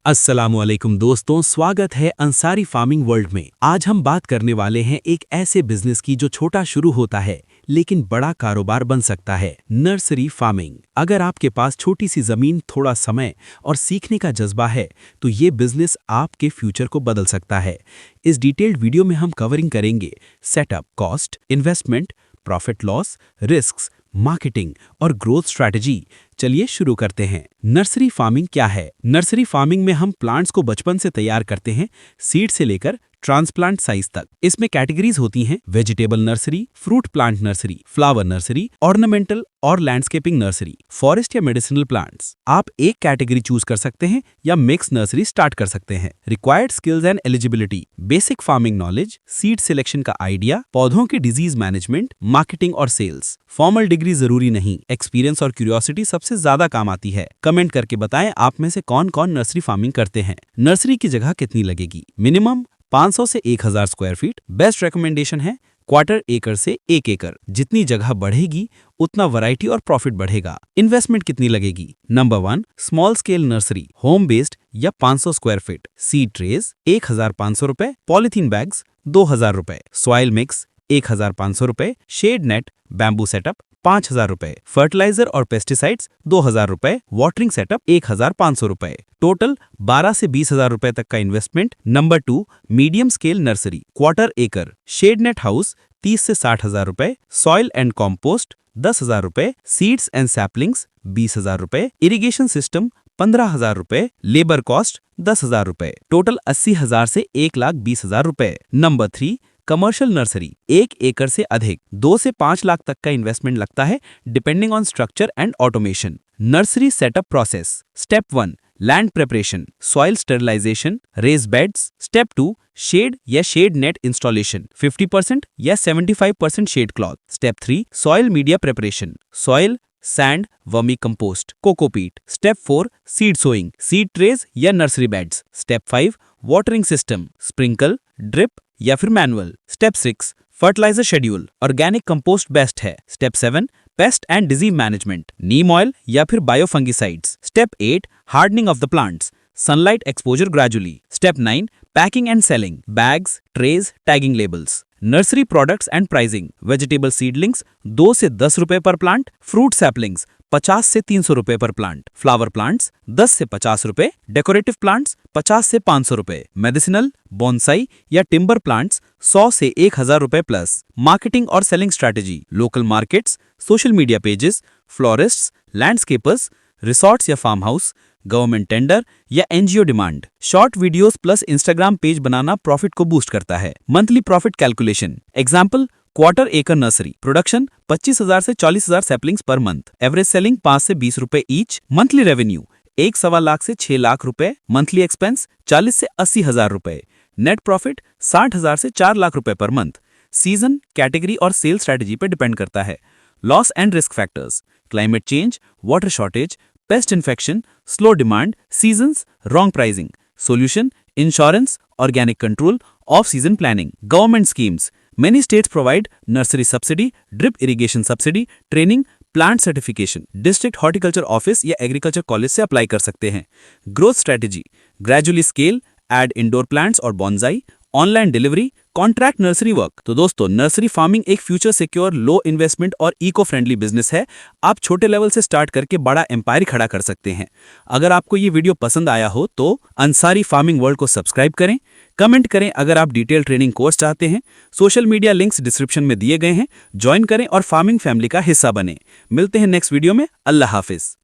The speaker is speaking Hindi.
अस्सलामुअलैकुम दोस्तों, स्वागत है अंसारी फार्मिंग वर्ल्ड में। आज हम बात करने वाले हैं एक ऐसे बिजनेस की जो छोटा शुरू होता है लेकिन बड़ा कारोबार बन सकता है, नर्सरी फार्मिंग। अगर आपके पास छोटी सी जमीन, थोड़ा समय और सीखने का जज्बा है तो ये बिजनेस आपके फ्यूचर को बदल सकता है। इस डिटेल्ड वीडियो में हम कवरिंग करेंगे setup, cost, investment, profit loss, risks, marketing और ग्रोथ स्ट्रैटेजी। चलिए शुरू करते हैं। नर्सरी फार्मिंग क्या है? नर्सरी फार्मिंग में हम प्लांट्स को बचपन से तैयार करते हैं, सीड से लेकर ट्रांसप्लांट साइज तक। इसमें कैटेगरीज होती हैं: vegetable nursery, fruit plant nursery, flower nursery, ornamental और लैंडस्केपिंग नर्सरी, फॉरेस्ट या मेडिसिनल प्लांट्स। आप एक कैटेगरी चूज कर सकते हैं या मिक्स नर्सरी स्टार्ट कर सकते हैं। Required skills and eligibility: basic farming knowledge, seed selection का आइडिया, पौधों की डिजीज मैनेजमेंट, मार्केटिंग और सेल्स। फॉर्मल डिग्री जरूरी नहीं, एक्सपीरियंस और क्यूरियोसिटी सबसे ज्यादा काम आती है। कमेंट करके बताएं आप में से कौन कौन नर्सरी फार्मिंग करते हैं। नर्सरी की जगह कितनी लगेगी? मिनिमम 500 से 1000 स्क्वायर फीट। बेस्ट रिकमेंडेशन है क्वार्टर एकड़ से 1 एकड़। जितनी जगह बढ़ेगी उतना वैरायटी और प्रॉफिट बढ़ेगा। इन्वेस्टमेंट कितनी लगेगी? Number 1, small scale nursery, home based या 500 स्क्वायर फीट। सीड ट्रेज 1500 रुपए, पॉलिथीन बैग्स 2000 रुपए, सॉइल मिक्स 1500 रुपए, शेड नेट, बैम्बू सेटअप 5000 रुपए, फर्टिलाइजर और पेस्टिसाइड्स 2000 रुपए, वाटरिंग सेटअप 1500 रुपए। टोटल 12 से 20,000 रुपए तक का investment. Number 2, medium scale nursery, quarter एकड़, शेड नेट हाउस 30 से 60,000 रुपए, सॉइल एंड कॉम्पोस्ट 10,000 रुपए, सीड्स एंड सैपलिंग्स 20,000 रुपए, इरिगेशन सिस्टम 15,000 रुपए, लेबर कॉस्ट 10,000 रुपए। टोटल 80,000 से 1,20,000 रुपए। नंबर 3, कमर्शियल नर्सरी, 1 एकड़ से अधिक, 2 से 5 लाख तक का इन्वेस्टमेंट लगता है depending on structure and automation. Nursery setup process: step 1, land preparation, soil sterilization, raise beds. Step 2, shade या शेड नेट इंस्टॉलेशन, 50% या 75% shade cloth. Step 3, soil media preparation, soil, sand, vermicompost, cocopeat. Step 4, seed sowing, seed trays या nursery beds. Step 5, watering system, sprinkle, drip या फिर manual. Step 6, fertilizer schedule, organic compost best है। Step 7, paste and disease management, neem oil या फिर biofungicides. Step 8, hardening of the plants, sunlight exposure gradually. Step 9, packing and selling, bags, trays, tagging labels. Nursery products and pricing: vegetable seedlings 2 से 10 रुपए पर प्लांट, फ्रूट सैपलिंग्स 50 से 300 रुपए पर प्लांट, फ्लावर प्लांट्स 10 से 50 रुपए, डेकोरेटिव प्लांट्स 50 से 500 रुपए, मेडिसिनल, बॉन्साई या टिम्बर प्लांट्स 100 से 1000 रुपए प्लस। मार्केटिंग और selling strategy: local markets, social media pages, florists, landscapers, resorts या फार्म हाउस, गवर्नमेंट टेंडर या NGO demand. Short videos plus Instagram page बनाना प्रॉफिट को बूस्ट करता है। Monthly profit calculation: example, quarter एकड़ नर्सरी, प्रोडक्शन 25,000 से 40,000 saplings per month, average selling 5 से 20 रुपए ईच। मंथली रेवेन्यू 1.25 लाख से 6 लाख रुपए, मंथली एक्सपेंस 40 से 80,000 रुपए, नेट प्रॉफिट 60,000 से 4 लाख रुपए पर मंथ। सीजन, कैटेगरी और सेल स्ट्रैटेजी पर डिपेंड करता है। Loss and risk factors: climate change, water shortage, paste infection, slow demand, seasons, wrong pricing. Solution: insurance, organic control, off season planning. Government schemes: Many states provide nursery subsidy, drip irrigation subsidy, training, plant certification. District Horticulture Office या Agriculture College से अप्लाई कर सकते हैं। Growth strategy: gradually scale, add indoor plants और bonsai, online delivery, contract nursery work. तो दोस्तों, नर्सरी फार्मिंग एक फ्यूचर सिक्योर, लो इन्वेस्टमेंट और इको फ्रेंडली बिजनेस है। आप छोटे लेवल से स्टार्ट करके बड़ा एम्पायर खड़ा कर सकते हैं। अगर आपको ये वीडियो पसंद आया हो तो अंसारी फार्मिंग वर्ल्ड को सब्सक्राइब करें, कमेंट करें अगर आप डिटेल ट्रेनिंग कोर्स चाहते हैं। सोशल मीडिया लिंक्स डिस्क्रिप्शन में दिए गए हैं, ज्वाइन करें और फार्मिंग फैमिली का हिस्सा बने। मिलते हैं नेक्स्ट वीडियो में। अल्लाह हाफिज।